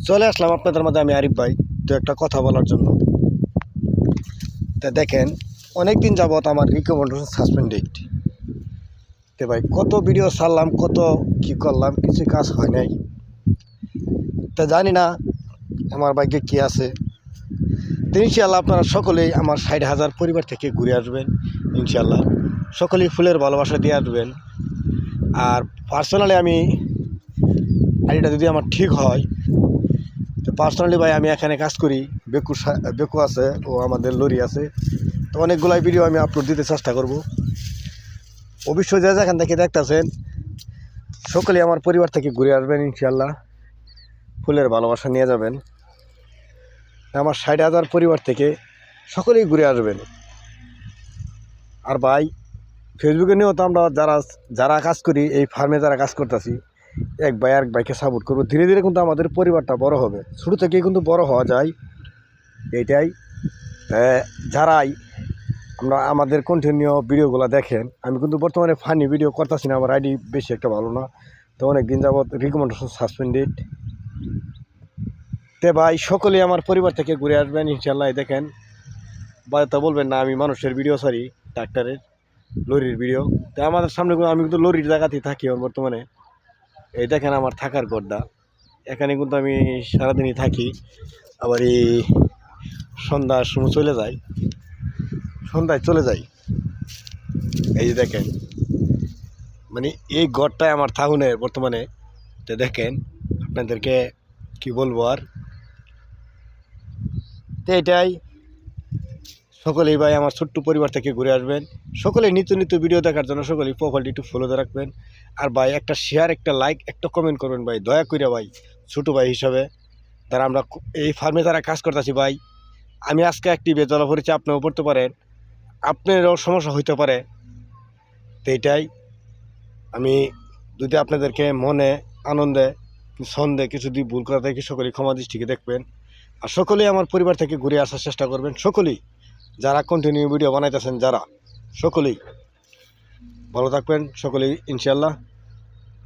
চলে আসলাম আপনাদের মধ্যে আমি আরিফ ভাই তো একটা কথা বলার জন্য। তা দেখেন, অনেক দিন যাবত আমার রিকমেন্ডেশন সাসপেন্ডেড। তো ভাই কত ভিডিও ছাড়লাম, কত কি করলাম, কিছু কাজ হয় নাই। তা জানি না আমার ভাগ্যে কি আছে। তো ইনশাআল্লাহ আপনারা সকলেই আমার 60,000 পরিবার থেকে ঘুরে আসবেন ইনশাআল্লাহ। সকলেই ফুলের ভালোবাসা দিয়ে আসবেন। আর পার্সোনালি আমি আইডিটা যদি আমার ঠিক হয়, তো পার্সোনালি ভাই আমি এখানে কাজ করি। বেকু আছে, ও আমাদের লরি আছে। তো অনেকগুলাই ভিডিও আমি আপলোড দিতে চেষ্টা করব। অবশ্যই যে যেখান থেকে দেখতেছেন সকলেই আমার পরিবার থেকে ঘুরে আসবেন ইনশাআল্লাহ। ফুলের ভালোবাসা নিয়ে যাবেন। আমার 60,000 পরিবার থেকে সকলেই ঘুরে আসবেন। আর ভাই ফেসবুকে নিয়েও তো আমরা যারা যারা কাজ করি, এই ফার্মে যারা কাজ করতেছি, এক ভাই আর ভাইকে সাপোর্ট করবো। ধীরে ধীরে কিন্তু আমাদের পরিবারটা বড় হবে। শুরু থেকেই কিন্তু বড় হওয়া যায়। এইটাই যারাই আমরা আমাদের কন্টিনিউ ভিডিওগুলো দেখেন, আমি কিন্তু বর্তমানে ফানি ভিডিও করতেছি না, আমার আইডি বেশি একটা ভালো না। তো অনেক দিন যাবৎ রিকমেন্ডেশন সাসপেন্ডেড। তে ভাই সকলেই আমার পরিবার থেকে ঘুরে আসবেন ইনশাল্লাহ। দেখেন বাড়িতে বলবেন না আমি মানুষের ভিডিও ছাড়ি, ট্রাক্টরের লরির ভিডিও। তো আমাদের সামনে আমি কিন্তু লরির জায়গাতেই থাকি এখন বর্তমানে। এই দেখেন আমার থাকার গড্ডা, এখানে কিন্তু আমি সারাদিনই থাকি। আবার এই সন্ধ্যার সময় চলে যাই, সন্ধ্যায় চলে যাই। এই যে দেখেন, মানে এই গড়টাই আমার থাকুনের বর্তমানে। তো দেখেন আপনাদেরকে কি বলবো আর। তো এটাই, সকলেই ভাই আমার ছোট্ট পরিবার থেকে ঘুরে আসবেন। সকলেই নিত্য নিত্য ভিডিও দেখার জন্য সকলেই প্রোফাইলটি একটু ফলো দিয়ে রাখবেন। আর ভাই একটা শেয়ার, একটা লাইক, একটা কমেন্ট করবেন ভাই, দয়া করে ভাই। ছোটো ভাই হিসাবে তারা আমরা এই ফার্মে যারা কাজ করতেছি ভাই, আমি আজকে একটি বেতলা পড়েছি, আপনিও পড়তে পারেন, আপনারও সমস্যা হইতে পারে। তো এইটাই আমি যদি আপনাদেরকে মনে আনন্দে সন্দেহ কিছু যদি ভুল করা থাকে সকলেই ক্ষমা দৃষ্টিকে দেখবেন। আর সকলেই আমার পরিবার থেকে ঘুরে আসার চেষ্টা করবেন। সকলেই যারা কন্টিনিউ ভিডিও বানাইতেছেন, যারা সকলেই ভালো থাকবেন সকলেই ইনশাল্লাহ।